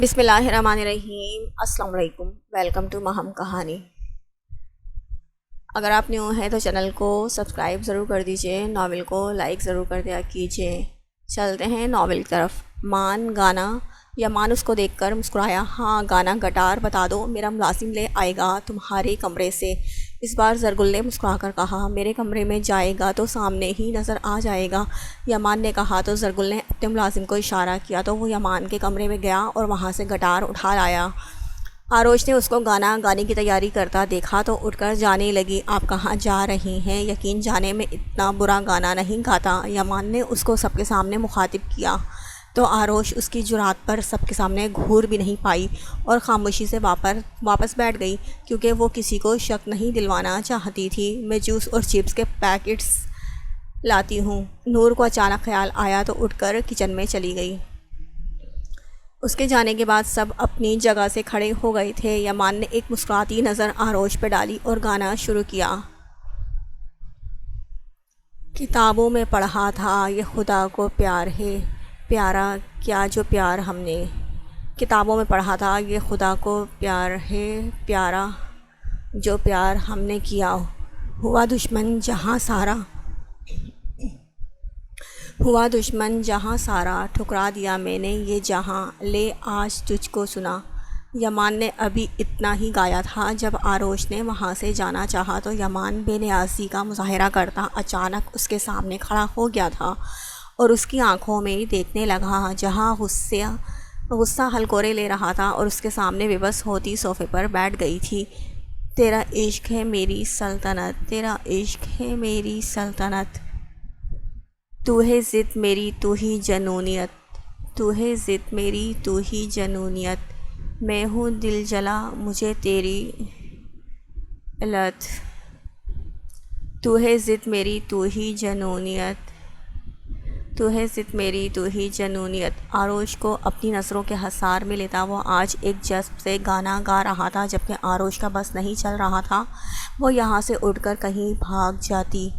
بسم اللہ الرحمن الرحیم۔ السلام علیکم، ویلکم ٹو مہم کہانی۔ اگر آپ نیو ہیں تو چینل کو سبسکرائب ضرور کر دیجئے، ناول کو لائک ضرور کر دیا کیجئے۔ چلتے ہیں ناول کی طرف۔ مان گانا یا مان اس کو دیکھ کر مسکرایا۔ ہاں گانا گٹار بتا دو، میرا ملازم لے آئے گا تمہارے کمرے سے۔ اس بار زرگل نے مسکرا کر کہا، میرے کمرے میں جائے گا تو سامنے ہی نظر آ جائے گا۔ یمان نے کہا تو زرگل نے اپنے ملازم کو اشارہ کیا تو وہ یمان کے کمرے میں گیا اور وہاں سے گٹار اٹھا لایا۔ آروش نے اس کو گانا گانے کی تیاری کرتا دیکھا تو اٹھ کر جانے لگی۔ آپ کہاں جا رہی ہیں؟ یقین جانے میں اتنا برا گانا نہیں گاتا۔ یمان نے اس کو سب کے سامنے مخاطب کیا تو آروش اس کی جرأت پر سب کے سامنے گھور بھی نہیں پائی اور خاموشی سے واپس بیٹھ گئی، کیونکہ وہ کسی کو شک نہیں دلوانا چاہتی تھی۔ میں جوس اور چپس کے پیکٹس لاتی ہوں۔ نور کو اچانک خیال آیا تو اٹھ کر کچن میں چلی گئی۔ اس کے جانے کے بعد سب اپنی جگہ سے کھڑے ہو گئے تھے۔ یمان نے ایک مسکراتی نظر آروش پہ ڈالی اور گانا شروع کیا۔ کتابوں میں پڑھا تھا یہ خدا کو پیار ہے، پیارا کیا جو پیار ہم نے۔ کتابوں میں پڑھا تھا یہ خدا کو پیار ہے، پیارا جو پیار ہم نے کیا۔ ہوا دشمن جہاں سارا ٹھکرا دیا میں نے یہ جہاں، لے آج تجھ کو سنا۔ یمان نے ابھی اتنا ہی گایا تھا جب آروش نے وہاں سے جانا چاہا تو یمان بے نیازی کا مظاہرہ کرتا اچانک اس کے سامنے کھڑا ہو گیا تھا اور اس کی آنکھوں میں دیکھنے لگا جہاں غصہ ہلکورے لے رہا تھا اور اس کے سامنے بے بس ہوتی صوفے پر بیٹھ گئی تھی۔ تیرا عشق ہے میری سلطنت، تیرا عشق ہے میری سلطنت، تو ہے ضد میری تو ہی جنونیت، تو ہے ضد میری تو ہی جنونیت، میں ہوں دل جلا مجھے تیری لت، تو ہے ضد میری تو ہی جنونیت، تو ہے ضد میری تو ہی جنونیت۔ آروش کو اپنی نظروں کے حصار میں لیتا وہ آج ایک جذب سے گانا گا رہا تھا، جبکہ آروش کا بس نہیں چل رہا تھا وہ یہاں سے اٹھ کر کہیں بھاگ جاتی۔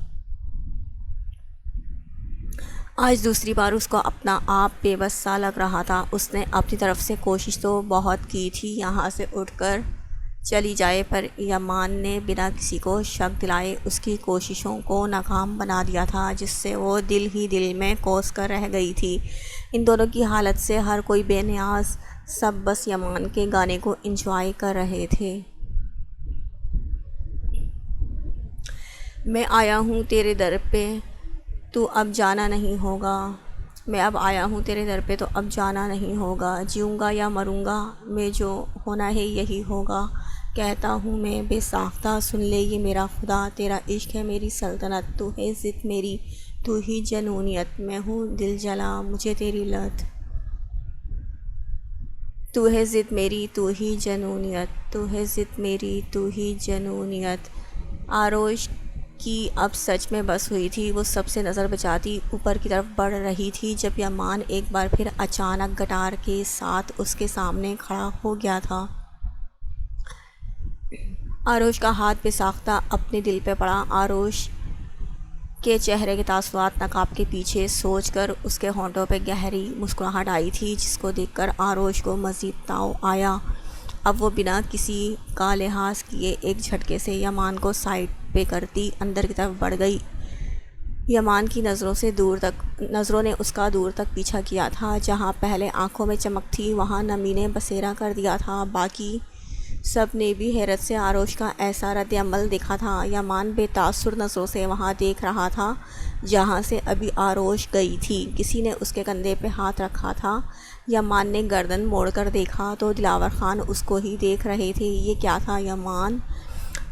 آج دوسری بار اس کو اپنا آپ بے بس سا لگ رہا تھا۔ اس نے اپنی طرف سے کوشش تو بہت کی تھی یہاں سے اٹھ کر چلی جائے، پر یمان نے بنا کسی کو شک دلائے اس کی کوششوں کو ناکام بنا دیا تھا، جس سے وہ دل ہی دل میں کوس کر رہ گئی تھی۔ ان دونوں کی حالت سے ہر کوئی بے نیاز، سب بس یمان کے گانے کو انجوائے کر رہے تھے۔ میں آیا ہوں تیرے در پہ تو اب جانا نہیں ہوگا، میں اب آیا ہوں تیرے در پہ تو اب جانا نہیں ہوگا، جیوں گا یا مروں گا میں جو ہونا ہے یہی ہوگا، کہتا ہوں میں بے ساختہ سن لے یہ میرا خدا، تیرا عشق ہے میری سلطنت، تو ہے ضد میری تو ہی جنونیت، میں ہوں دل جلا مجھے تیری لت، تو ہے ضد میری تو ہی جنونیت، تو ہے ضد میری تو ہی جنونیت۔ آروش کی اب سچ میں بس ہوئی تھی، وہ سب سے نظر بچاتی اوپر کی طرف بڑھ رہی تھی جب یمان ایک بار پھر اچانک گٹار کے ساتھ اس کے سامنے کھڑا ہو گیا تھا۔ آروش کا ہاتھ بے ساختہ اپنے دل پہ پڑا۔ آروش کے چہرے کے تاثرات نقاب کے پیچھے سوچ کر اس کے ہونٹوں پہ گہری مسکراہٹ آئی تھی، جس کو دیکھ کر آروش کو مزید تاؤ آیا۔ اب وہ بنا کسی کا لحاظ کیے ایک جھٹکے سے یمان کو سائڈ پہ کرتی اندر کی طرف بڑھ گئی۔ یمان کی نظروں نے اس کا دور تک پیچھا کیا تھا، جہاں پہلے آنکھوں میں چمک تھی وہاں نمی نے بسیرا کر دیا تھا۔ باقی سب نے بھی حیرت سے آروش کا ایسا رد عمل دیکھا تھا۔ یمان بے تاثر نظروں سے وہاں دیکھ رہا تھا جہاں سے ابھی آروش گئی تھی۔ کسی نے اس کے کندھے پہ ہاتھ رکھا تھا۔ یمان نے گردن موڑ کر دیکھا تو دلاور خان اس کو ہی دیکھ رہے تھے۔ یہ کیا تھا یمان؟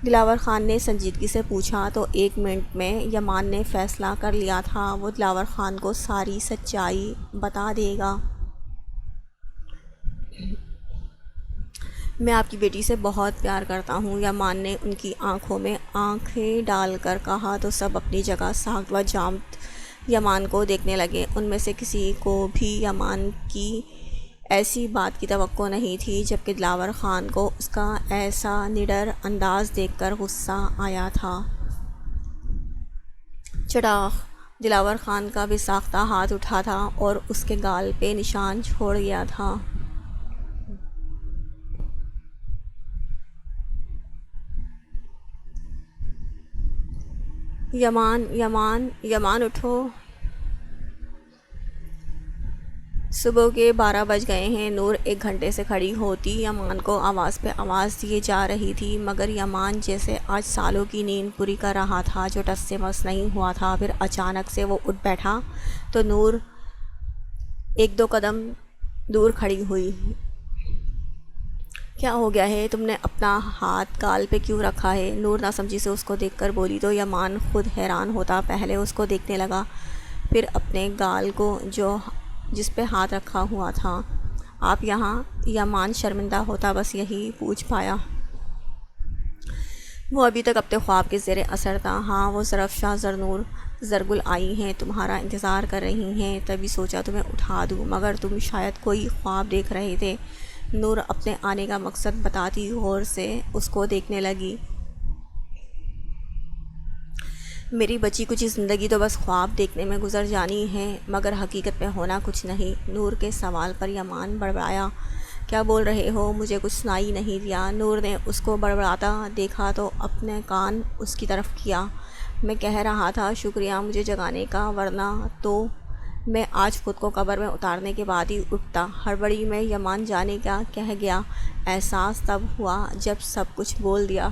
دلاور خان نے سنجیدگی سے پوچھا تو ایک منٹ میں یمان نے فیصلہ کر لیا تھا وہ دلاور خان کو ساری سچائی بتا دے گا۔ میں آپ کی بیٹی سے بہت پیار کرتا ہوں، یمان نے ان کی آنکھوں میں آنکھیں ڈال کر کہا تو سب اپنی جگہ ساکت و جامد یمان کو دیکھنے لگے۔ ان میں سے کسی کو بھی یمان کی ایسی بات کی توقع نہیں تھی، جبکہ دلاور خان کو اس کا ایسا نڈر انداز دیکھ کر غصہ آیا تھا۔ چڑاخ! دلاور خان کا بے ساختہ ہاتھ اٹھا تھا اور اس کے گال پہ نشان چھوڑ گیا تھا۔ یمان یمان یمان اٹھو، صبح کے 12 بج گئے ہیں۔ نور 1 گھنٹے سے کھڑی ہوتی یمان کو آواز پہ آواز دیے جا رہی تھی، مگر یمان جیسے آج سالوں کی نیند پوری کر رہا تھا جو ٹس سے مس نہیں ہوا تھا۔ پھر اچانک سے وہ اٹھ بیٹھا تو نور 1-2 قدم دور کھڑی ہوئی۔ کیا ہو گیا ہے؟ تم نے اپنا ہاتھ گال پہ کیوں رکھا ہے؟ نور ناسمجھی سے اس کو دیکھ کر بولی تو یمان خود حیران ہوتا پہلے اس کو دیکھنے لگا، پھر اپنے گال کو جس پہ ہاتھ رکھا ہوا تھا۔ آپ یہاں؟ یمان شرمندہ ہوتا بس یہی پوچھ پایا۔ وہ ابھی تک اپنے خواب کے زیر اثر تھا۔ ہاں، وہ ظرف زرنور زرگل آئی ہیں، تمہارا انتظار کر رہی ہیں، تبھی سوچا تمہیں اٹھا دوں، مگر تم شاید کوئی خواب دیکھ رہے تھے۔ نور اپنے آنے کا مقصد بتاتی غور سے اس کو دیکھنے لگی۔ میری بچی کچھ زندگی تو بس خواب دیکھنے میں گزر جانی ہے، مگر حقیقت میں ہونا کچھ نہیں۔ نور کے سوال پر یمان بڑبڑایا، کیا بول رہے ہو؟ مجھے کچھ سنائی نہیں دیا۔ نور نے اس کو بڑبڑاتا دیکھا تو اپنے کان اس کی طرف کیا۔ میں کہہ رہا تھا شکریہ مجھے جگانے کا، ورنہ تو میں آج خود کو قبر میں اتارنے کے بعد ہی اٹھتا۔ ہڑبڑی میں یمان جانے کیا کہہ گیا، احساس تب ہوا جب سب کچھ بول دیا۔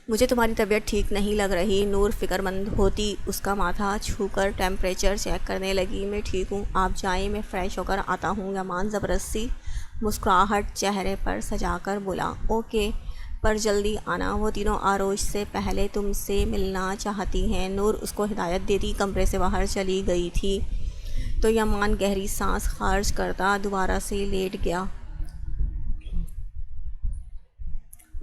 مجھے تمہاری طبیعت ٹھیک نہیں لگ رہی۔ نور فکر مند ہوتی اس کا ماتھا چھو کر ٹیمپریچر چیک کرنے لگی۔ میں ٹھیک ہوں، آپ جائیں، میں فریش ہو کر آتا ہوں۔ یمان زبردستی مسکراہٹ چہرے پر سجا کر بولا، اوکے، پر جلدی آنا، وہ تینوں آروش سے پہلے تم سے ملنا چاہتی ہیں۔ نور اس کو ہدایت دیتی کمرے سے باہر چلی گئی تھی تو یمان گہری سانس خارج کرتا دوبارہ سے لیٹ گیا۔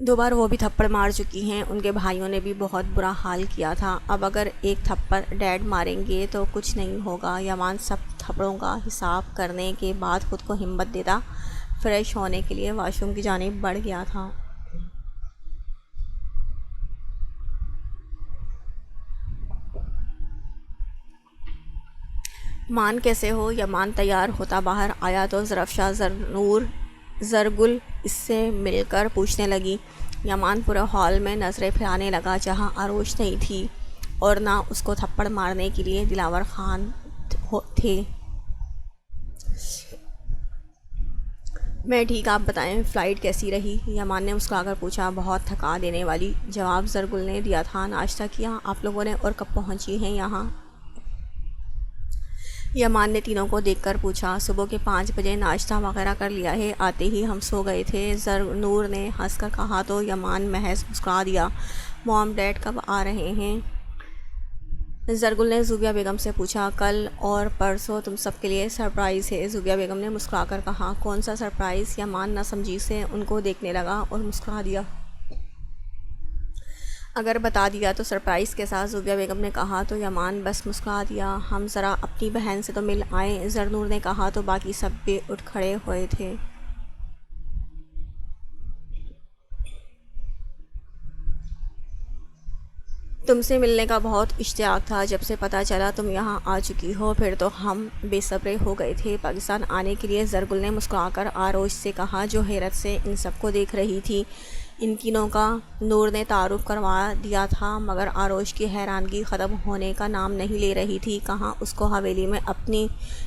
2 بار وہ بھی تھپڑ مار چکی ہیں، ان کے بھائیوں نے بھی بہت برا حال کیا تھا، اب اگر ایک تھپڑ ڈیڈ ماریں گے تو کچھ نہیں ہوگا۔ یمان سب تھپڑوں کا حساب کرنے کے بعد خود کو ہمت دیتا فریش ہونے کے لیے واش روم کی جانب بڑھ گیا تھا۔ مان کیسے ہو؟ یمان تیار ہوتا باہر آیا تو ظرف زرنور زرگل اس سے مل کر پوچھنے لگی۔ یمان پورے ہال میں نظریں پھرانے لگا جہاں آروش نہیں تھی اور نہ اس کو تھپڑ مارنے کے لیے دلاور خان تھے۔ میں ٹھیک، آپ بتائیں فلائٹ کیسی رہی؟ یمان نے مسکرا کر پوچھا۔ بہت تھکا دینے والی، جواب زرگل نے دیا تھا۔ ناشتہ کیا آپ لوگوں نے اور کب پہنچی ہیں یہاں؟ یمان نے تینوں کو دیکھ کر پوچھا۔ صبح کے 5 بجے ناشتہ وغیرہ کر لیا ہے، آتے ہی ہم سو گئے تھے، نور نے ہنس کر کہا تو یمان محض مسکرا دیا۔ مام ڈیڈ کب آ رہے ہیں؟ زرگل نے زوبیہ بیگم سے پوچھا۔ کل اور پرسوں تم سب کے لیے سرپرائز ہے، زوبیہ بیگم نے مسکرا کر کہا۔ کون سا سرپرائز؟ یمان ناسمجھی سے ان کو دیکھنے لگا اور مسکرا دیا۔ اگر بتا دیا تو سرپرائز کے ساتھ، زوبیہ بیگم نے کہا تو یمان بس مسکرا دیا۔ ہم ذرا اپنی بہن سے تو مل آئیں، زرنور نے کہا تو باقی سب بھی اٹھ کھڑے ہوئے تھے۔ تم سے ملنے کا بہت اشتیاق تھا، جب سے پتہ چلا تم یہاں آ چکی ہو پھر تو ہم بے صبرے ہو گئے تھے پاکستان آنے کے لیے، زرگل نے مسکرا کر آروش سے کہا جو حیرت سے ان سب کو دیکھ رہی تھی۔ ان تینوں کا نور نے تعارف کروا دیا تھا، مگر آروش کی حیرانگی ختم ہونے کا نام نہیں لے رہی تھی۔ کہاں اس کو حویلی میں اپنی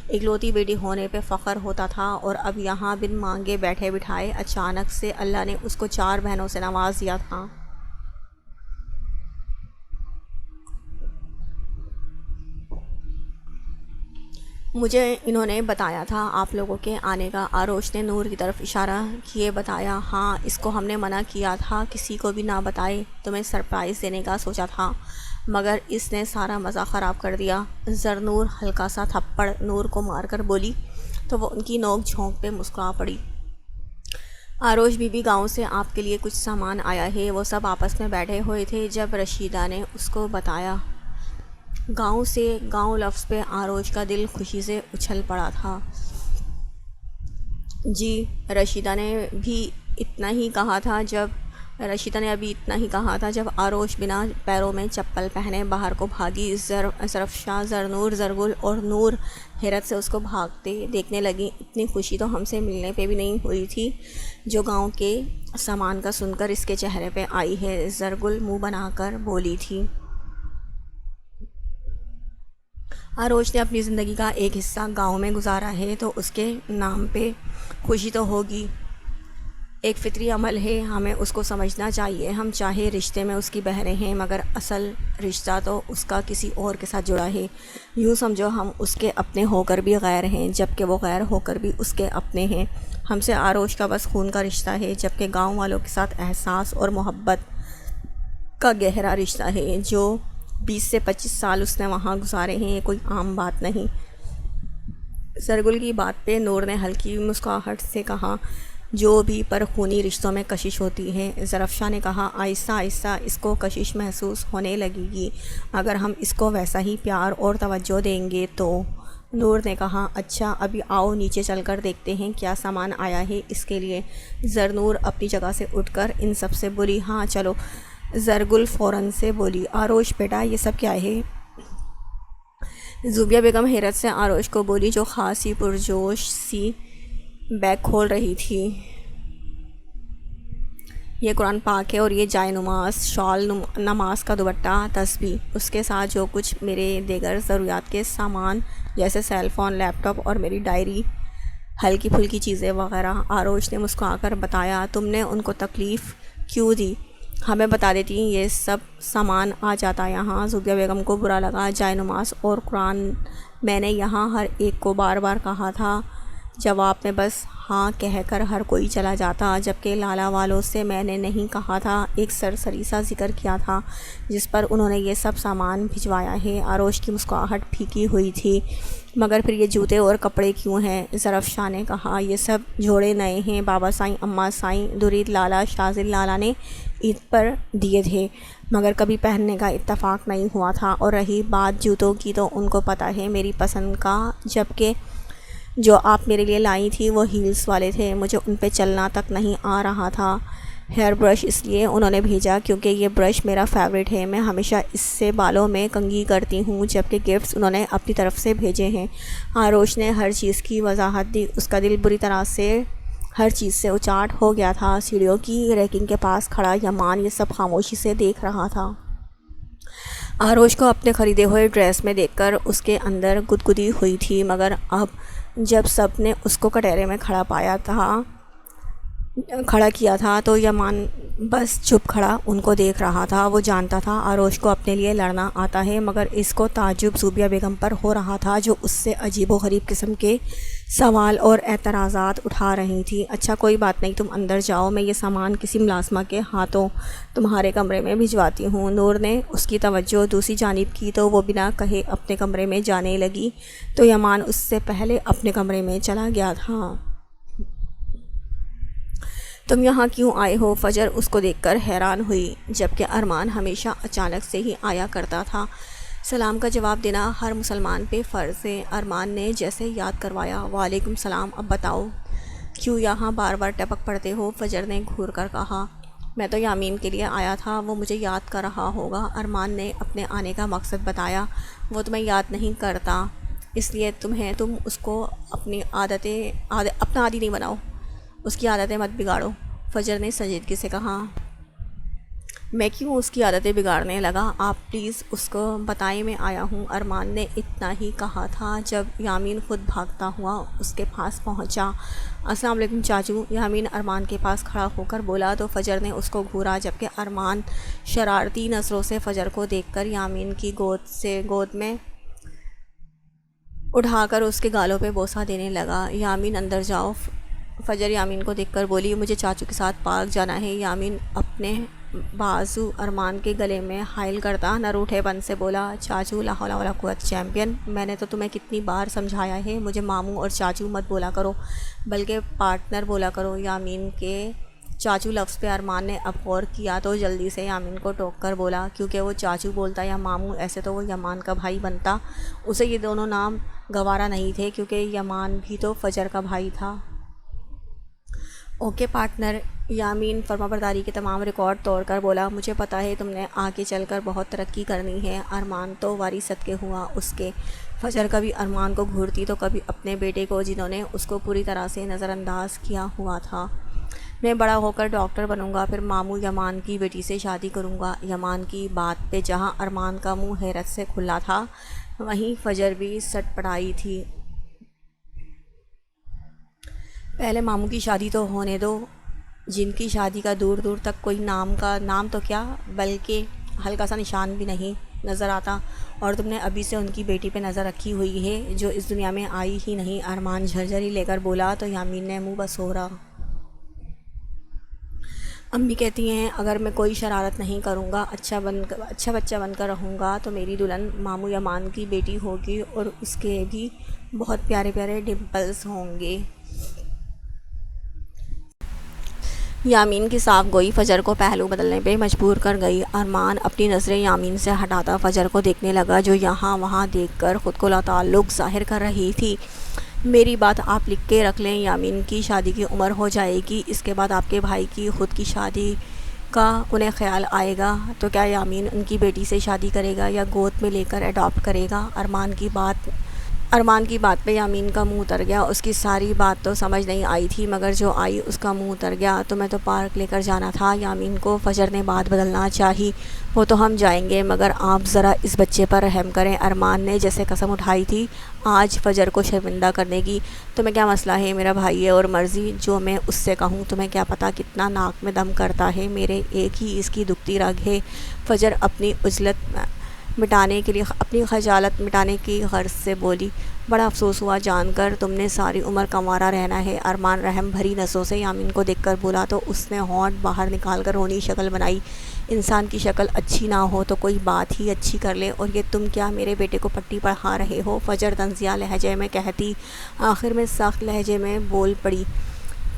اکلوتی بیٹی ہونے پہ فخر ہوتا تھا اور اب یہاں بن مانگے بیٹھے بٹھائے اچانک سے اللہ نے اس کو 4 بہنوں سے نواز دیا تھا۔ مجھے انہوں نے بتایا تھا آپ لوگوں کے آنے کا، آروش نے نور کی طرف اشارہ کیے بتایا۔ ہاں، اس کو ہم نے منع کیا تھا کسی کو بھی نہ بتائے، تمہیں سرپرائز دینے کا سوچا تھا، مگر اس نے سارا مزہ خراب کر دیا۔ زرنور ہلکا سا تھپڑ نور کو مار کر بولی تو وہ ان کی نوک جھونک پہ مسکرا پڑی۔ آروش بی بی گاؤں سے آپ کے لیے کچھ سامان آیا ہے، وہ سب آپس میں بیٹھے ہوئے تھے جب رشیدہ نے اس کو بتایا۔ گاؤں سے، گاؤں لفظ پہ آروش کا دل خوشی سے اچھل پڑا تھا۔ جی، رشیدہ نے بھی اتنا ہی کہا تھا جب رشیدہ نے ابھی اتنا ہی کہا تھا جب آروش بنا پیروں میں چپل پہنے باہر کو بھاگی۔ ظرفشاں، زرنور، زرگل اور نور حیرت سے اس کو بھاگتے دیکھنے لگیں۔ اتنی خوشی تو ہم سے ملنے پہ بھی نہیں ہوئی تھی جو گاؤں کے سامان کا سن کر اس کے چہرے پہ آئی ہے، زرگل منہ بنا کر بولی تھی۔ آروش نے اپنی زندگی کا ایک حصہ گاؤں میں گزارا ہے تو اس کے نام پہ خوشی تو ہوگی، ایک فطری عمل ہے، ہمیں اس کو سمجھنا چاہیے۔ ہم چاہے رشتے میں اس کی بہنیں ہیں مگر اصل رشتہ تو اس کا کسی اور کے ساتھ جڑا ہے۔ یوں سمجھو ہم اس کے اپنے ہو کر بھی غیر ہیں جبکہ وہ غیر ہو کر بھی اس کے اپنے ہیں۔ ہم سے آروش کا بس خون کا رشتہ ہے جبکہ گاؤں والوں کے ساتھ احساس اور محبت کا گہرا رشتہ ہے۔ جو 20 سے 25 سال اس نے وہاں گزارے ہیں یہ کوئی عام بات نہیں۔ زرگل کی بات پہ نور نے ہلکی مسکراہٹ سے کہا، جو بھی پر خونی رشتوں میں کشش ہوتی ہے۔ ظرفشاں نے کہا، آہستہ آہستہ اس کو کشش محسوس ہونے لگے گی اگر ہم اس کو ویسا ہی پیار اور توجہ دیں گے تو۔ نور نے کہا، اچھا ابھی آؤ نیچے چل کر دیکھتے ہیں کیا سامان آیا ہے اس کے لیے۔ زرنور اپنی جگہ سے اٹھ کر ان سب سے بولی، ہاں چلو۔ زرگل فوراً سے بولی، آروش بیٹا یہ سب کیا ہے؟ زوبیہ بیگم حیرت سے آروش کو بولی جو خاصی پرجوش سی بیگ کھول رہی تھی، یہ قرآن پاک ہے اور یہ جائے نماز، شال، نماز کا دوپٹہ، تسبیح، اس کے ساتھ جو کچھ میرے دیگر ضروریات کے سامان جیسے سیل فون، لیپ ٹاپ اور میری ڈائری، ہلکی پھلکی چیزیں وغیرہ۔ آروش نے مسکرا کر بتایا، تم نے ان کو تکلیف کیوں دی؟ ہمیں بتا دیتی یہ سب سامان آ جاتا یہاں۔ زوبیہ بیگم کو برا لگا، جائے نماز اور قرآن میں نے یہاں ہر ایک کو بار بار کہا تھا، جواب میں بس ہاں کہہ کر ہر کوئی چلا جاتا، جبکہ لالا والوں سے میں نے نہیں کہا تھا، ایک سرسری سا ذکر کیا تھا جس پر انہوں نے یہ سب سامان بھجوایا ہے۔ آروش کی مسکراہٹ پھیکی ہوئی تھی، مگر پھر یہ جوتے اور کپڑے کیوں ہیں؟ ظرفشاں نے کہا، یہ سب جوڑے نئے ہیں، بابا سائیں، اماں سائیں، درید لالا، شازل لالا نے عید پر دیے تھے مگر کبھی پہننے کا اتفاق نہیں ہوا تھا۔ اور رہی بات جوتوں کی تو ان کو پتہ ہے میری پسند کا، جبکہ جو آپ میرے لیے لائی تھی وہ ہیلز والے تھے، مجھے ان پہ چلنا تک نہیں آ رہا تھا۔ ہیئر برش اس لیے انہوں نے بھیجا کیونکہ یہ برش میرا فیوریٹ ہے، میں ہمیشہ اس سے بالوں میں کنگھی کرتی ہوں، جبکہ گفٹس انہوں نے اپنی طرف سے بھیجے ہیں۔ آروش نے ہر چیز کی وضاحت دی، اس کا دل بری طرح سے ہر چیز سے اچاٹ ہو گیا تھا۔ سیڑھیوں کی ریکنگ کے پاس کھڑا یمان یہ سب خاموشی سے دیکھ رہا تھا۔ آروش کو اپنے خریدے ہوئے ڈریس میں دیکھ کر اس کے اندر گدگدی ہوئی تھی، مگر اب جب سب نے اس کو کٹہرے میں کھڑا کیا تھا تو یمان بس چپ کھڑا ان کو دیکھ رہا تھا۔ وہ جانتا تھا آروش کو اپنے لیے لڑنا آتا ہے، مگر اس کو تعجب زوبیہ بیگم پر ہو رہا تھا جو اس سے عجیب و غریب قسم کے سوال اور اعتراضات اٹھا رہی تھی۔ اچھا کوئی بات نہیں، تم اندر جاؤ، میں یہ سامان کسی ملازمہ کے ہاتھوں تمہارے کمرے میں بھجواتی ہوں۔ نور نے اس کی توجہ دوسری جانب کی تو وہ بنا کہے اپنے کمرے میں جانے لگی تو یمان اس سے پہلے اپنے کمرے میں چلا گیا تھا۔ تم یہاں کیوں آئے ہو؟ فجر اس کو دیکھ کر حیران ہوئی، جبکہ ارمان ہمیشہ اچانک سے ہی آیا کرتا تھا۔ سلام کا جواب دینا ہر مسلمان پہ فرض ہے۔ ارمان نے جیسے یاد کروایا، وعلیکم السلام، اب بتاؤ کیوں یہاں بار بار ٹپک پڑتے ہو؟ فجر نے گھور کر کہا، میں تو یامین کے لیے آیا تھا، وہ مجھے یاد کر رہا ہوگا۔ ارمان نے اپنے آنے کا مقصد بتایا، وہ تمہیں یاد نہیں کرتا اس لیے تم اس کو اپنا عادی نہیں بناؤ، اس کی عادتیں مت بگاڑو۔ فجر نے سنجیدگی سے کہا، میں کیوں اس کی عادتیں بگاڑنے لگا؟ آپ پلیز اس کو بتائیں میں آیا ہوں۔ ارمان نے اتنا ہی کہا تھا جب یامین خود بھاگتا ہوا اس کے پاس پہنچا۔ السلام علیکم چاچو، یامین ارمان کے پاس کھڑا ہو کر بولا تو فجر نے اس کو گھورا، جبکہ ارمان شرارتی نظروں سے فجر کو دیکھ کر یامین کی گود میں اٹھا کر اس کے گالوں پہ بوسہ دینے لگا۔ یامین اندر جاؤ، فجر یامین کو دیکھ کر بولی، مجھے چاچو کے ساتھ پارک جانا ہے۔ یامین اپنے بازو ارمان کے گلے میں حائل کرتا نہ روٹھے پن سے بولا، چاچو لا حول ولا قوت چیمپئن، میں نے تو تمہیں کتنی بار سمجھایا ہے مجھے ماموں اور چاچو مت بولا کرو بلکہ پارٹنر بولا کرو۔ یامین کے چاچو لفظ پہ ارمان نے اب غور کیا تو جلدی سے یامین کو ٹوک کر بولا، کیونکہ وہ چاچو بولتا یا ماموں ایسے تو وہ یمان کا بھائی بنتا، اسے یہ دونوں نام گوارا نہیں تھے کیونکہ یمان بھی تو فجر کا بھائی تھا۔ اوکے پارٹنر، یامین فرما برداری کے تمام ریکارڈ توڑ کر بولا، مجھے پتہ ہے تم نے آگے چل کر بہت ترقی کرنی ہے۔ ارمان تو واری صدقے ہوا اس کے۔ فجر کبھی ارمان کو گھورتی تو کبھی اپنے بیٹے کو، جنہوں نے اس کو پوری طرح سے نظر انداز کیا ہوا تھا۔ میں بڑا ہو کر ڈاکٹر بنوں گا، پھر ماموں یمان کی بیٹی سے شادی کروں گا۔ یمان کی بات پہ جہاں ارمان کا منہ حیرت سے کھلا تھا، وہیں فجر بھی سٹ پڑائی تھی۔ پہلے ماموں کی شادی تو ہونے دو، جن کی شادی کا دور دور تک کوئی نام تو کیا، بلکہ ہلکا سا نشان بھی نہیں نظر آتا، اور تم نے ابھی سے ان کی بیٹی پہ نظر رکھی ہوئی ہے جو اس دنیا میں آئی ہی نہیں۔ ارمان جھرجھری لے کر بولا تو یامین نے منہ بسورا۔ امی کہتی ہیں اگر میں کوئی شرارت نہیں کروں گا، اچھا بچہ بن کر رہوں گا تو میری دلہن ماموں یمان کی بیٹی ہوگی، اور اس کے بھی بہت پیارے پیارے ڈمپلز ہوں گے۔ یامین کی صاف گوئی فجر کو پہلو بدلنے پہ مجبور کر گئی۔ ارمان اپنی نظریں یامین سے ہٹاتا فجر کو دیکھنے لگا، جو یہاں وہاں دیکھ کر خود کو لاتعلق ظاہر کر رہی تھی۔ میری بات آپ لکھ کے رکھ لیں، یامین کی شادی کی عمر ہو جائے گی، اس کے بعد آپ کے بھائی کی خود کی شادی کا انہیں خیال آئے گا تو کیا یامین ان کی بیٹی سے شادی کرے گا یا گود میں لے کر اڈاپٹ کرے گا؟ ارمان کی بات پہ یامین کا منہ اتر گیا۔ اس کی ساری بات تو سمجھ نہیں آئی تھی، مگر جو آئی اس کا منہ اتر گیا۔ تمہیں تو پارک لے کر جانا تھا یامین کو، فجر نے بات بدلنا چاہی۔ وہ تو ہم جائیں گے، مگر آپ ذرا اس بچے پر رحم کریں۔ ارمان نے جیسے قسم اٹھائی تھی آج فجر کو شرمندہ کرنے کی۔ تمہیں کیا مسئلہ ہے، میرا بھائی ہے اور مرضی جو میں اس سے کہوں، تمہیں کیا پتہ کتنا ناک میں دم کرتا ہے، میرے ایک ہی اس کی دکھتی رگ ہے۔ فجر اپنی خجالت مٹانے کی غرض سے بولی، بڑا افسوس ہوا جان کر تم نے ساری عمر کنوارا رہنا ہے۔ ارمان رحم بھری نظروں سے یامین کو دیکھ کر بولا تو اس نے ہونٹ باہر نکال کر رونی شکل بنائی۔ انسان کی شکل اچھی نہ ہو تو کوئی بات ہی اچھی کر لے، اور یہ تم کیا میرے بیٹے کو پٹی پڑھا رہے ہو؟ فجر طنزیہ لہجے میں کہتی، آخر میں سخت لہجے میں بول پڑی،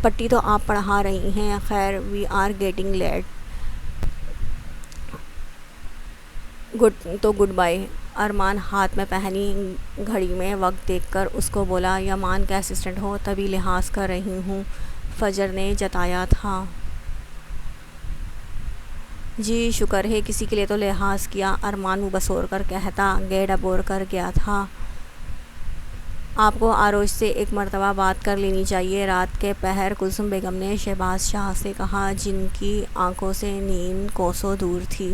پٹی تو آپ پڑھا رہی ہیں، خیر we are getting late, good bye. ارمان ہاتھ میں پہنی گھڑی میں وقت دیکھ کر اس کو بولا، یمان کا اسسٹنٹ ہو تبھی لحاظ کر رہی ہوں، فجر نے جتایا تھا۔ جی شکر ہے کسی کے لیے تو لحاظ کیا، ارمان منہ بسور کر کہتا، گیٹ ابور کر گیا تھا۔ آپ کو آروش سے ایک مرتبہ بات کر لینی چاہیے۔ رات کے پہر کلثوم بیگم نے شہباز شاہ سے کہا، جن کی آنکھوں سے نیند کوسوں دور تھی۔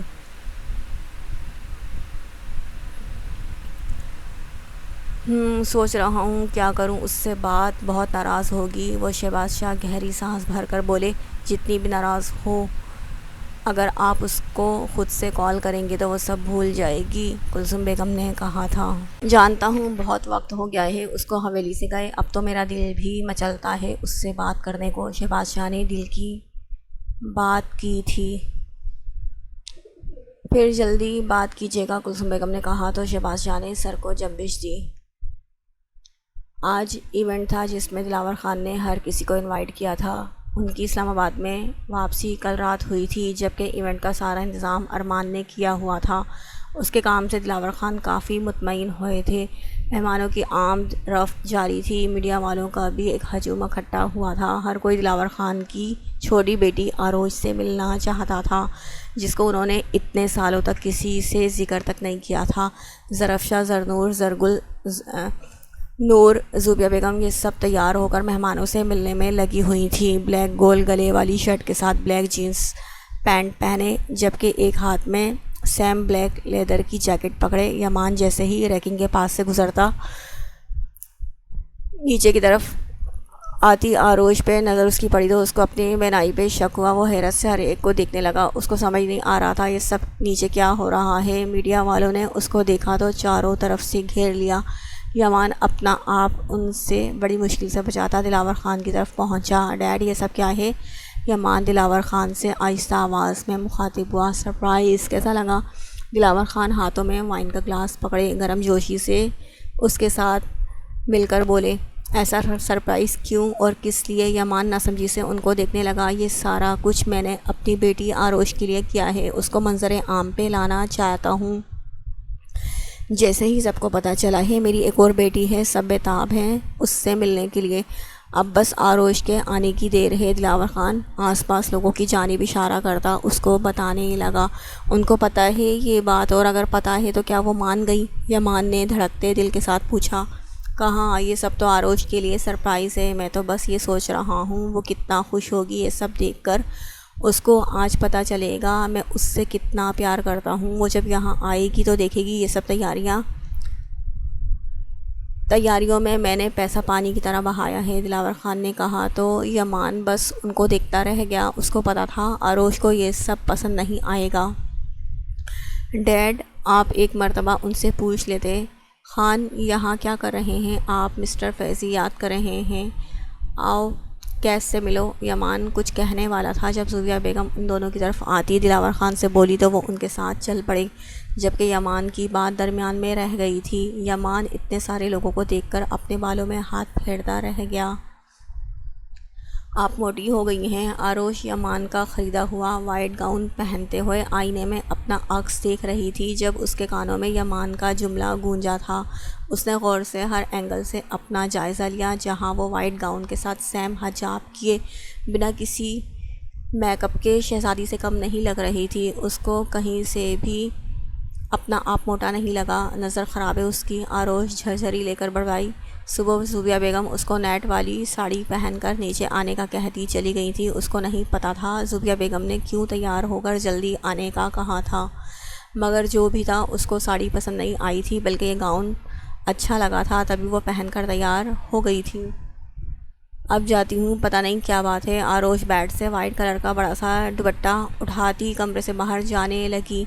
سوچ رہا ہوں کیا کروں، اس سے بات بہت ناراض ہوگی۔ وہ شہباز شاہ گہری سانس بھر کر بولے، جتنی بھی ناراض ہو، اگر آپ اس کو خود سے کال کریں گے تو وہ سب بھول جائے گی، کلثوم بیگم نے کہا تھا۔ جانتا ہوں بہت وقت ہو گیا ہے اس کو حویلی سے گئے، اب تو میرا دل بھی مچلتا ہے اس سے بات کرنے کو۔ شہباز شاہ نے دل کی بات کی تھی، پھر جلدی بات کیجیے گا، کلثوم بیگم نے کہا تو شہباز شاہ نے سر کو جنبش دی۔ آج ایونٹ تھا جس میں دلاور خان نے ہر کسی کو انوائٹ کیا تھا۔ ان کی اسلام آباد میں واپسی کل رات ہوئی تھی، جبکہ ایونٹ کا سارا انتظام ارمان نے کیا ہوا تھا۔ اس کے کام سے دلاور خان کافی مطمئن ہوئے تھے۔ مہمانوں کی آمد رفت جاری تھی، میڈیا والوں کا بھی ایک ہجوم اکٹھا ہوا تھا۔ ہر کوئی دلاور خان کی چھوٹی بیٹی آروش سے ملنا چاہتا تھا، جس کو انہوں نے اتنے سالوں تک کسی سے ذکر تک نہیں کیا تھا۔ ظرفشا، زرنور، زرگل، نور، زوبیہ بیگم، یہ سب تیار ہو کر مہمانوں سے ملنے میں لگی ہوئی تھیں، بلیک گول گلے والی شرٹ کے ساتھ بلیک جینس پینٹ پہنے، جبکہ ایک ہاتھ میں سیم بلیک لیدر کی جیکٹ پکڑے۔ یمان جیسے ہی ریکنگ کے پاس سے گزرتا، نیچے کی طرف آتی آروش پہ نظر اس کی پڑی تو اس کو اپنی بینائی پہ شک ہوا۔ وہ حیرت سے ہر ایک کو دیکھنے لگا، اس کو سمجھ نہیں آ رہا تھا یہ سب نیچے کیا ہو رہا ہے۔ میڈیا والوں نے اس کو دیکھا تو چاروں طرف سے گھیر لیا۔ یمان اپنا آپ ان سے بڑی مشکل سے بچاتا دلاور خان کی طرف پہنچا۔ ڈیڈ یہ سب کیا ہے؟ یمان دلاور خان سے آہستہ آواز میں مخاطب ہوا، سرپرائز کیسا لگا؟ دلاور خان ہاتھوں میں وائن کا گلاس پکڑے گرم جوشی سے اس کے ساتھ مل کر بولے، ایسا سرپرائز کیوں اور کس لیے؟ یمان ناسمجھی سے ان کو دیکھنے لگا، یہ سارا کچھ میں نے اپنی بیٹی آروش کے لیے کیا ہے، اس کو منظر عام پہ لانا چاہتا ہوں۔ جیسے ہی سب کو پتہ چلا ہے میری ایک اور بیٹی ہے، سب بے تاب ہیں اس سے ملنے کے لیے۔ اب بس آروش کے آنے کی دیر ہے۔ دلاور خان آس پاس لوگوں کی جانب اشارہ کرتا اس کو بتانے لگا، ان کو پتہ ہے یہ بات، اور اگر پتہ ہے تو کیا وہ مان گئی؟ یمان نے دھڑکتے دل کے ساتھ پوچھا۔ کہاں، یہ سب تو آروش کے لیے سرپرائز ہے، میں تو بس یہ سوچ رہا ہوں وہ کتنا خوش ہوگی یہ سب دیکھ کر۔ اس کو آج پتہ چلے گا میں اس سے کتنا پیار کرتا ہوں۔ وہ جب یہاں آئے گی تو دیکھے گی یہ سب تیاریوں میں نے پیسہ پانی کی طرح بہایا ہے، دلاور خان نے کہا۔ تو یمان بس ان کو دیکھتا رہ گیا۔ اس کو پتہ تھا آروش کو یہ سب پسند نہیں آئے گا۔ ڈیڈ، آپ ایک مرتبہ ان سے پوچھ لیتے۔ خان یہاں کیا کر رہے ہیں آپ؟ مسٹر فیضی یاد کر رہے ہیں؟ آؤ کیس سے ملو۔ یمان کچھ کہنے والا تھا جب زوبیہ بیگم ان دونوں کی طرف آتی دلاور خان سے بولی تو وہ ان کے ساتھ چل پڑے، جبکہ یمان کی بات درمیان میں رہ گئی تھی۔ یمان اتنے سارے لوگوں کو دیکھ کر اپنے بالوں میں ہاتھ پھیرتا رہ گیا۔ آپ موٹی ہو گئی ہیں۔ آروش یمان کا خریدا ہوا وائٹ گاؤن پہنتے ہوئے آئینے میں اپنا عکس دیکھ رہی تھی جب اس کے کانوں میں یمان کا جملہ گونجا تھا۔ اس نے غور سے ہر اینگل سے اپنا جائزہ لیا۔ جہاں وہ وائٹ گاؤن کے ساتھ سیم حجاب کیے بنا کسی میک اپ کے شہزادی سے کم نہیں لگ رہی تھی، اس کو کہیں سے بھی اپنا آپ موٹا نہیں لگا۔ نظر خراب ہے اس کی، آروش جھرجھری لے کر بڑھائی۔ صبح زوبیہ بیگم اس کو نیٹ والی ساڑی پہن کر نیچے آنے کا کہتی چلی گئی تھی۔ اس کو نہیں پتہ تھا زوبیہ بیگم نے کیوں تیار ہو کر جلدی آنے کا کہا تھا، مگر جو بھی تھا اس کو ساڑی پسند نہیں آئی تھی بلکہ یہ گاؤن اچھا لگا تھا، تبھی وہ پہن کر تیار ہو گئی تھی۔ اب جاتی ہوں، پتہ نہیں کیا بات ہے۔ آروش بیڈ سے وائٹ کلر کا بڑا سا دوپٹہ اٹھاتی کمرے سے باہر جانے لگی۔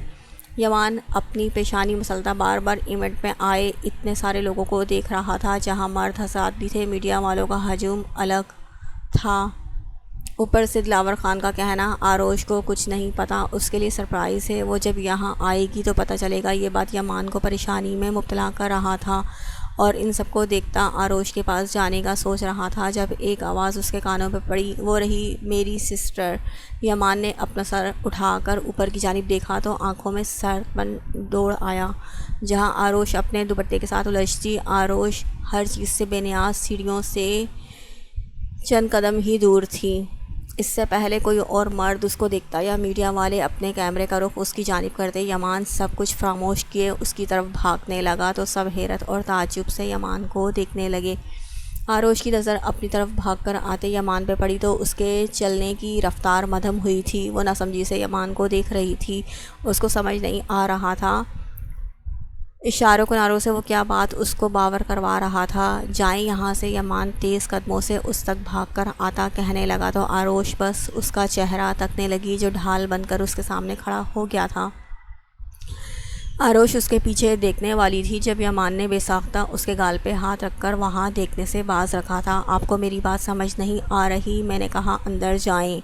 یمان اپنی پیشانی مسلتا بار بار ایونٹ میں آئے اتنے سارے لوگوں کو دیکھ رہا تھا، جہاں مرد حضرات بھی تھے۔ میڈیا والوں کا ہجوم الگ تھا، اوپر سے دلاور خان کا کہنا آروش کو کچھ نہیں پتہ، اس کے لیے سرپرائز ہے۔ وہ جب یہاں آئے گی تو پتہ چلے گا۔ یہ بات یمان کو پریشانی میں مبتلا کر رہا تھا، اور ان سب کو دیکھتا آروش کے پاس جانے کا سوچ رہا تھا جب ایک آواز اس کے کانوں پہ پڑی، وہ رہی میری سسٹر۔ یمان نے اپنا سر اٹھا کر اوپر کی جانب دیکھا تو آنکھوں میں سرپن دوڑ آیا۔ جہاں آروش اپنے دوپٹے کے ساتھ الجھتی، آروش ہر چیز سے بے نیاز سیڑھیوں سے چند قدم ہی دور تھی۔ اس سے پہلے کوئی اور مرد اس کو دیکھتا یا میڈیا والے اپنے کیمرے کا رخ اس کی جانب کرتے، یمان سب کچھ فراموش کیے اس کی طرف بھاگنے لگا تو سب حیرت اور تعجب سے یمان کو دیکھنے لگے۔ آروش کی نظر اپنی طرف بھاگ کر آتے یمان پہ پڑی تو اس کے چلنے کی رفتار مدھم ہوئی تھی۔ وہ ناسمجھی سے یمان کو دیکھ رہی تھی، اس کو سمجھ نہیں آ رہا تھا اشاروں کناروں سے وہ کیا بات اس کو باور کروا رہا تھا۔ جائیں یہاں سے۔ یمان تیز قدموں سے اس تک بھاگ کر آتا کہنے لگا تو آروش بس اس کا چہرہ تکنے لگی جو ڈھال بن کر اس کے سامنے کھڑا ہو گیا تھا۔ آروش اس کے پیچھے دیکھنے والی تھی جب یمان نے بے ساختہ اس کے گال پہ ہاتھ رکھ کر وہاں دیکھنے سے باز رکھا تھا۔ آپ کو میری بات سمجھ نہیں آ رہی؟ میں نے کہا اندر جائیں۔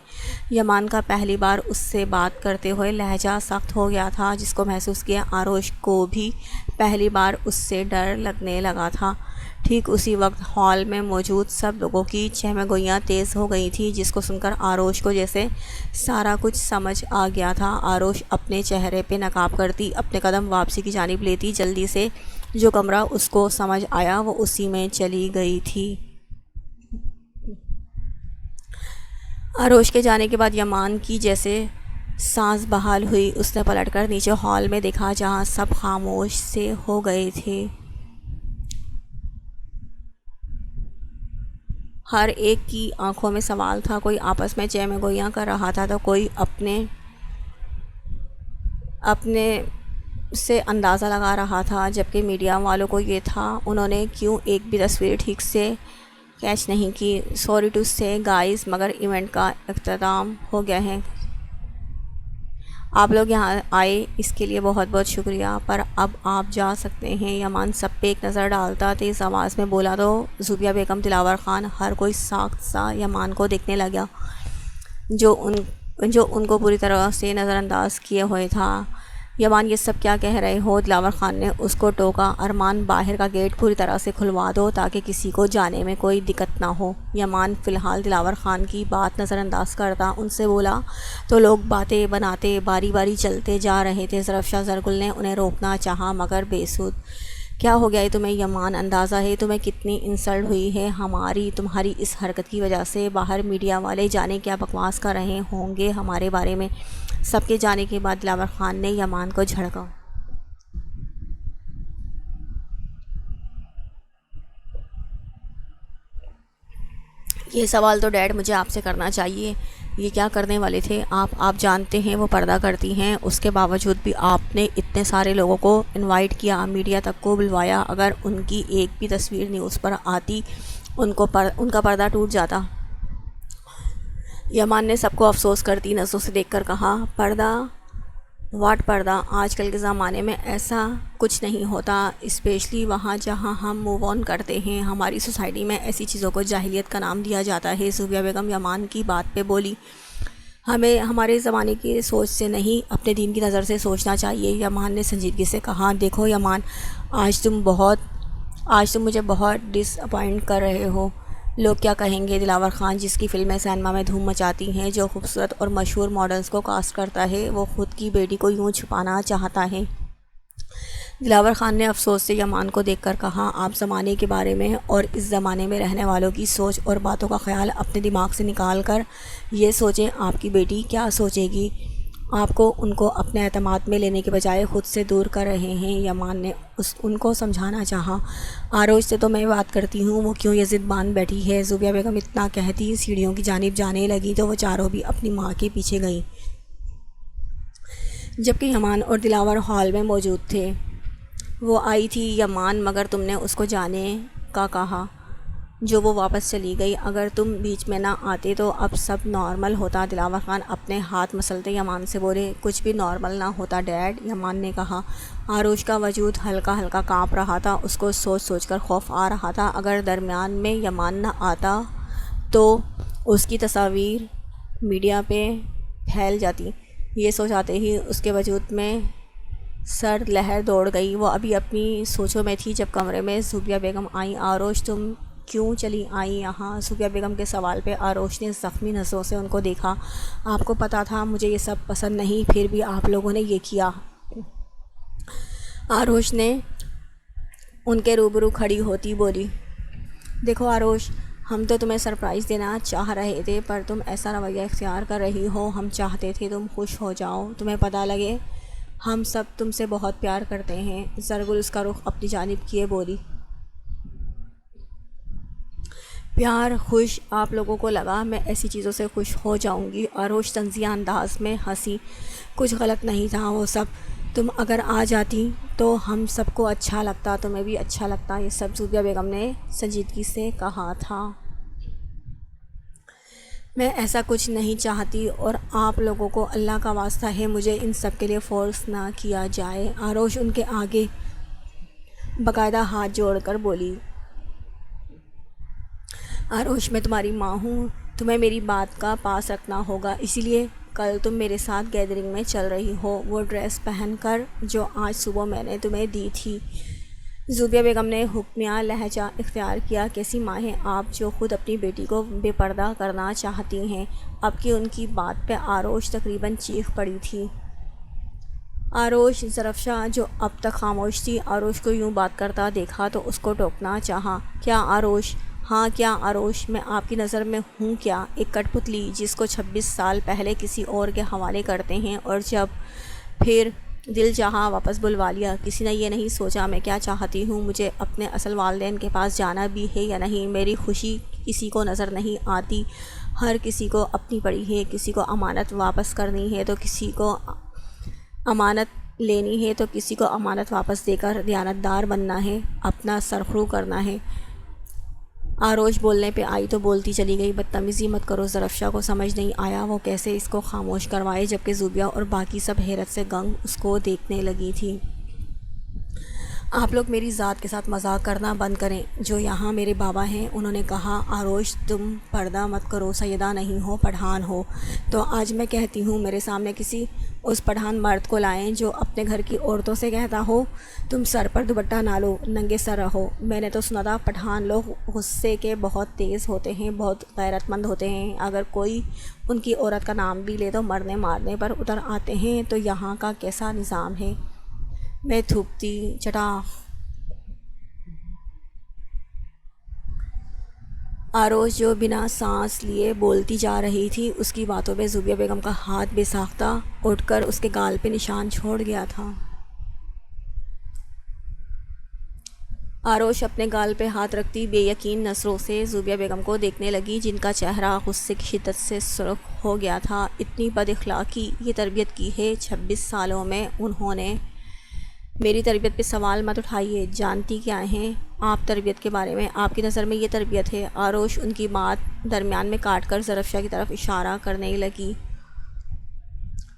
یمان کا پہلی بار اس سے بات کرتے ہوئے لہجہ سخت ہو گیا تھا، جس کو محسوس کیا آروش کو بھی پہلی بار اس سے ڈر لگنے لگا تھا۔ ٹھیک اسی وقت ہال میں موجود سب لوگوں کی چہمہ گوئیاں تیز ہو گئی تھیں، جس کو سن کر آروش کو جیسے سارا کچھ سمجھ آ گیا تھا۔ آروش اپنے چہرے پہ نقاب کرتی اپنے قدم واپسی کی جانب لیتی جلدی سے، جو کمرہ اس کو سمجھ آیا وہ اسی میں چلی گئی تھی۔ آروش کے جانے کے بعد یمان کی جیسے سانس بحال ہوئی۔ اس نے پلٹ کر نیچے ہال میں دیکھا جہاں سب خاموش سے ہو گئے تھے۔ ہر ایک کی آنکھوں میں سوال تھا، کوئی آپس میں چہمہ گوئیاں کر رہا تھا تو کوئی اپنے سے اندازہ لگا رہا تھا، جبکہ میڈیا والوں کو یہ تھا انہوں نے کیوں ایک بھی تصویر ٹھیک سے کیچ نہیں کی۔ سوری ٹو سے گائز، مگر ایونٹ کا اختتام ہو گیا ہے۔ آپ لوگ یہاں آئے اس کے لیے بہت بہت شکریہ، پر اب آپ جا سکتے ہیں۔ یمان سب پہ ایک نظر ڈالتا تیز آواز میں بولا تو زوبیہ بیگم، دلاور خان، ہر کوئی ساخت سا یمان کو دیکھنے لگا جو ان کو پوری طرح سے نظر انداز کیے ہوئے تھا۔ یمان یہ سب کیا کہہ رہے ہو؟ دلاور خان نے اس کو ٹوکا۔ ارمان، باہر کا گیٹ پوری طرح سے کھلوا دو تاکہ کسی کو جانے میں کوئی دقت نہ ہو۔ یمان فی الحال دلاور خان کی بات نظر انداز کرتا ان سے بولا تو لوگ باتیں بناتے باری باری چلتے جا رہے تھے۔ ظرف شاہ زرگل نے انہیں روکنا چاہا مگر بے سود۔ کیا ہو گیا ہے تمہیں یمان؟ اندازہ ہے تمہیں کتنی انسلٹ ہوئی ہے تمہاری اس حرکت کی وجہ سے۔ باہر میڈیا والے جانے کیا بکواس کر رہے ہوں گے ہمارے بارے میں۔ سب کے جانے کے بعد دلاور خان نے یمان کو جھڑکا۔ یہ سوال تو ڈیڈ مجھے آپ سے کرنا چاہیے، یہ کیا کرنے والے تھے آپ جانتے ہیں وہ پردہ کرتی ہیں، اس کے باوجود بھی آپ نے اتنے سارے لوگوں کو انوائٹ کیا، میڈیا تک کو بلوایا، اگر ان کی ایک بھی تصویر نیوز پر آتی ان کا پردہ ٹوٹ جاتا۔ یمان نے سب کو افسوس کرتی نظروں سے دیکھ کر کہا، پردہ واٹ پردہ؟ آج کل کے زمانے میں ایسا کچھ نہیں ہوتا، اسپیشلی وہاں جہاں ہم موو آن کرتے ہیں۔ ہماری سوسائٹی میں ایسی چیزوں کو جاہلیت کا نام دیا جاتا ہے۔ زوبیہ بیگم یمان کی بات پہ بولی، ہمیں ہمارے زمانے کی سوچ سے نہیں اپنے دین کی نظر سے سوچنا چاہیے۔ یمان نے سنجیدگی سے کہا، دیکھو یمان، آج تم مجھے بہت ڈس اپوائنٹ کر رہے ہو۔ لوگ کیا کہیں گے؟ دلاور خان جس کی فلمیں سینما میں دھوم مچاتی ہیں، جو خوبصورت اور مشہور ماڈلز کو کاسٹ کرتا ہے، وہ خود کی بیٹی کو یوں چھپانا چاہتا ہے۔ دلاور خان نے افسوس سے یمان کو دیکھ کر کہا، آپ زمانے کے بارے میں اور اس زمانے میں رہنے والوں کی سوچ اور باتوں کا خیال اپنے دماغ سے نکال کر یہ سوچیں آپ کی بیٹی کیا سوچے گی۔ آپ ان کو اپنے اعتماد میں لینے کے بجائے خود سے دور کر رہے ہیں۔ یمان نے ان کو سمجھانا چاہا، آروش سے تو میں بات کرتی ہوں، وہ کیوں یہ ضد باندھ بیٹھی ہے؟ زوبیہ بیگم اتنا کہتی سیڑھیوں کی جانب جانے لگی تو وہ چاروں بھی اپنی ماں کے پیچھے گئیں، جبکہ یمان اور دلاور ہال میں موجود تھے۔ وہ آئی تھی یمان، مگر تم نے اس کو جانے کا کہا جو وہ واپس چلی گئی۔ اگر تم بیچ میں نہ آتے تو اب سب نارمل ہوتا۔ دلاور خان اپنے ہاتھ مسلتے یمان سے بولے، کچھ بھی نارمل نہ ہوتا ڈیڈ۔ یمان نے کہا۔ آروش کا وجود ہلکا ہلکا کانپ رہا تھا، اس کو سوچ سوچ کر خوف آ رہا تھا، اگر درمیان میں یمان نہ آتا تو اس کی تصاویر میڈیا پہ پھیل جاتی۔ یہ سوچ آتے ہی اس کے وجود میں سرد لہر دوڑ گئی۔ وہ ابھی اپنی سوچوں میں تھی جب کمرے میں زوبیہ بیگم آئیں۔ آروش تم کیوں چلی آئیں یہاں؟ زوبیہ بیگم کے سوال پہ آروش نے زخمی نظروں سے ان کو دیکھا۔ آپ کو پتہ تھا مجھے یہ سب پسند نہیں، پھر بھی آپ لوگوں نے یہ کیا۔ آروش نے ان کے روبرو کھڑی ہوتی بولی، دیکھو آروش، ہم تو تمہیں سرپرائز دینا چاہ رہے تھے، پر تم ایسا رویہ اختیار کر رہی ہو۔ ہم چاہتے تھے تم خوش ہو جاؤ، تمہیں پتہ لگے ہم سب تم سے بہت پیار کرتے ہیں۔ زرگل اس کا رخ اپنی جانب کیے بولی، پیار، خوش، آپ لوگوں کو لگا میں ایسی چیزوں سے خوش ہو جاؤں گی؟ آروش طنزیہ انداز میں ہنسی، کچھ غلط نہیں تھا وہ سب، تم اگر آ جاتی تو ہم سب کو اچھا لگتا، تمہیں بھی اچھا لگتا یہ سب، زوبیہ بیگم نے سنجیدگی سے کہا تھا۔ میں ایسا کچھ نہیں چاہتی، اور آپ لوگوں کو اللہ کا واسطہ ہے مجھے ان سب کے لیے فورس نہ کیا جائے۔ آروش ان کے آگے باقاعدہ ہاتھ جوڑ کر بولی، آروش میں تمہاری ماں ہوں، تمہیں میری بات کا پاس رکھنا ہوگا، اسی لیے کل تم میرے ساتھ گیدرنگ میں چل رہی ہو، وہ ڈریس پہن کر جو آج صبح میں نے تمہیں دی تھی۔ زوبیہ بیگم نے حکمیہ لہجہ اختیار کیا، کیسی ماں ہیں آپ جو خود اپنی بیٹی کو بے پردہ کرنا چاہتی ہیں؟ اب کی ان کی بات پہ آروش تقریباً چیخ پڑی تھی۔ آروش زرفشا جو اب تک خاموش تھی، آروش کو یوں بات کرتا دیکھا تو اس کو ٹوکنا چاہا، کیا آروش؟ ہاں کیا آروش؟ میں آپ کی نظر میں ہوں کیا؟ ایک کٹ پتلی جس کو 26 سال پہلے کسی اور کے حوالے کرتے ہیں اور جب پھر دل چاہا واپس بلوا لیا۔ کسی نے یہ نہیں سوچا میں کیا چاہتی ہوں، مجھے اپنے اصل والدین کے پاس جانا بھی ہے یا نہیں۔ میری خوشی کسی کو نظر نہیں آتی، ہر کسی کو اپنی پڑی ہے، کسی کو امانت واپس کرنی ہے تو کسی کو امانت لینی ہے تو کسی کو امانت واپس دے کر دیانتدار بننا ہے، اپنا سرخرو کرنا ہے۔ آروش بولنے پہ آئی تو بولتی چلی گئی، بدتمیزی مت کرو۔ زرفشا کو سمجھ نہیں آیا وہ کیسے اس کو خاموش کروائے، جبکہ زوبیہ اور باقی سب حیرت سے گنگ اس کو دیکھنے لگی تھی۔ آپ لوگ میری ذات کے ساتھ مذاق کرنا بند کریں، جو یہاں میرے بابا ہیں انہوں نے کہا، آروش تم پردہ مت کرو، سیدہ نہیں ہو، پٹھان ہو، تو آج میں کہتی ہوں میرے سامنے کسی اس پٹھان مرد کو لائیں جو اپنے گھر کی عورتوں سے کہتا ہو تم سر پر دوپٹہ نہ لو، ننگے سر رہو۔ میں نے تو سنا تھا پٹھان لوگ غصے کے بہت تیز ہوتے ہیں، بہت غیرت مند ہوتے ہیں، اگر کوئی ان کی عورت کا نام بھی لے تو مرنے مارنے پر اتر آتے ہیں، تو یہاں کا کیسا نظام ہے؟ میں تھوکتی چٹاخ آروش جو بنا سانس لیے بولتی جا رہی تھی، اس کی باتوں پہ زوبیہ بیگم کا ہاتھ بے ساختہ اٹھ کر اس کے گال پہ نشان چھوڑ گیا تھا۔ آروش اپنے گال پہ ہاتھ رکھتی بے یقین نظروں سے زوبیہ بیگم کو دیکھنے لگی، جن کا چہرہ غصے کی شدت سے سرخ ہو گیا تھا۔ اتنی بد اخلاقی یہ تربیت کی ہے 26 سالوں میں انہوں نے۔ میری تربیت پہ سوال مت اٹھائیے، جانتی کیا ہیں آپ تربیت کے بارے میں؟ آپ کی نظر میں یہ تربیت ہے؟ آروش ان کی بات درمیان میں کاٹ کر ظرف شاہ کی طرف اشارہ کرنے لگی۔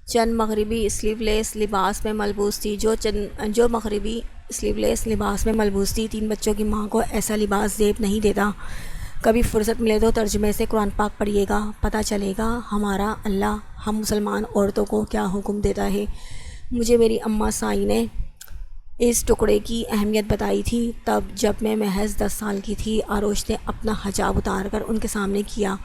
چند مغربی سلیو لیس لباس میں ملبوس تھی جو مغربی سلیو لیس لباس میں ملبوس تھی۔ 3 بچوں کی ماں کو ایسا لباس زیب نہیں دیتا۔ کبھی فرصت ملے تو ترجمے سے قرآن پاک پڑھیے گا، پتہ چلے گا ہمارا اللہ ہم مسلمان عورتوں کو کیا حکم دیتا ہے۔ مجھے میری اماں سائی نے اس ٹکڑے کی اہمیت بتائی تھی تب جب میں محض 10 سال کی تھی۔ آروش نے اپنا حجاب اتار کر ان کے سامنے کیا۔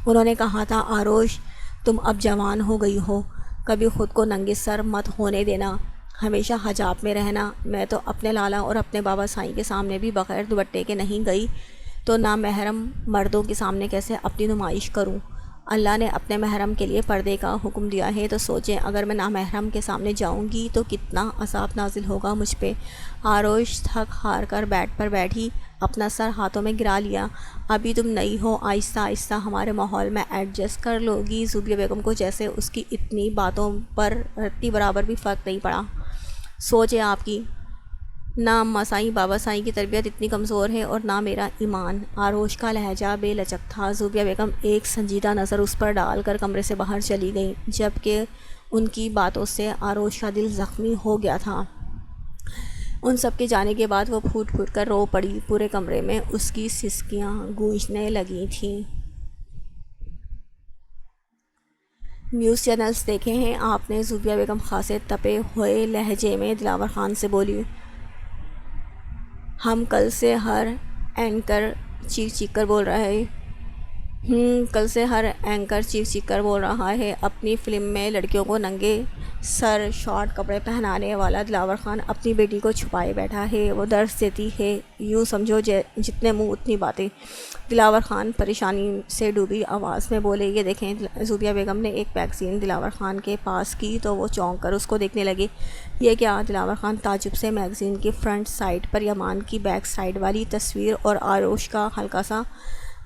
انہوں نے کہا تھا، آروش تم اب جوان ہو گئی ہو، کبھی خود کو ننگے سر مت ہونے دینا، ہمیشہ حجاب میں رہنا۔ میں تو اپنے لالا اور اپنے بابا سائی کے سامنے بھی بغیر دوپٹے کے نہیں گئی، تو نامحرم مردوں کے سامنے کیسے اپنی نمائش کروں؟ اللہ نے اپنے محرم کے لیے پردے کا حکم دیا ہے، تو سوچیں اگر میں نامحرم کے سامنے جاؤں گی تو کتنا عذاب نازل ہوگا مجھ پہ۔ آروش تھک ہار کر بیڈ پر بیٹھی، اپنا سر ہاتھوں میں گرا لیا۔ ابھی تم نئی ہو، آہستہ آہستہ ہمارے ماحول میں ایڈجسٹ کر لو گی۔ زوبیہ بیگم کو جیسے اس کی اتنی باتوں پر رتی برابر بھی فرق نہیں پڑا۔ سوچ ہے آپ کی، نہ اماں سائی بابا سائی کی تربیت اتنی کمزور ہے اور نہ میرا ایمان۔ آروش کا لہجہ بے لچک تھا۔ زوبیہ بیگم ایک سنجیدہ نظر اس پر ڈال کر کمرے سے باہر چلی گئیں، جبکہ ان کی باتوں سے آروش کا دل زخمی ہو گیا تھا۔ ان سب کے جانے کے بعد وہ پھوٹ پھوٹ کر رو پڑی۔ پورے کمرے میں اس کی سسکیاں گونجنے لگی تھیں۔ نیوز چینلز دیکھے ہیں آپ نے؟ زوبیہ بیگم خاصے تپے ہوئے لہجے میں دلاور خان سے بولی۔ ہم کل سے ہر اینکر چیخ چیخ کر بول رہا ہے۔ کل سے ہر اینکر چیخ چیخ کر بول رہا ہے۔ اپنی فلم میں لڑکیوں کو ننگے سر شارٹ کپڑے پہنانے والا دلاور خان اپنی بیٹی کو چھپائے بیٹھا ہے۔ وہ درس دیتی ہے، یوں سمجھو جتنے منہ اتنی باتیں۔ دلاور خان پریشانی سے ڈوبی آواز میں بولے، یہ دیکھیں۔ زوبیہ بیگم نے ایک میگزین دلاور خان کے پاس کی تو وہ چونک کر اس کو دیکھنے لگے۔ یہ کیا؟ دلاور خان تعجب سے میگزین کی فرنٹ سائڈ پر یمان کی بیک سائڈ والی تصویر اور آروش کا ہلکا سا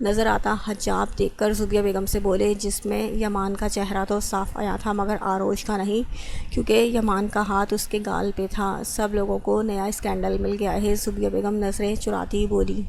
نظر آتا حجاب دیکھ کر زوبیہ بیگم سے بولے، جس میں یمان کا چہرہ تو صاف آیا تھا مگر آروش کا نہیں، کیونکہ یمان کا ہاتھ اس کے گال پہ تھا۔ سب لوگوں کو نیا اسکینڈل مل گیا ہے۔ زوبیہ بیگم نظریں چراتی بولی۔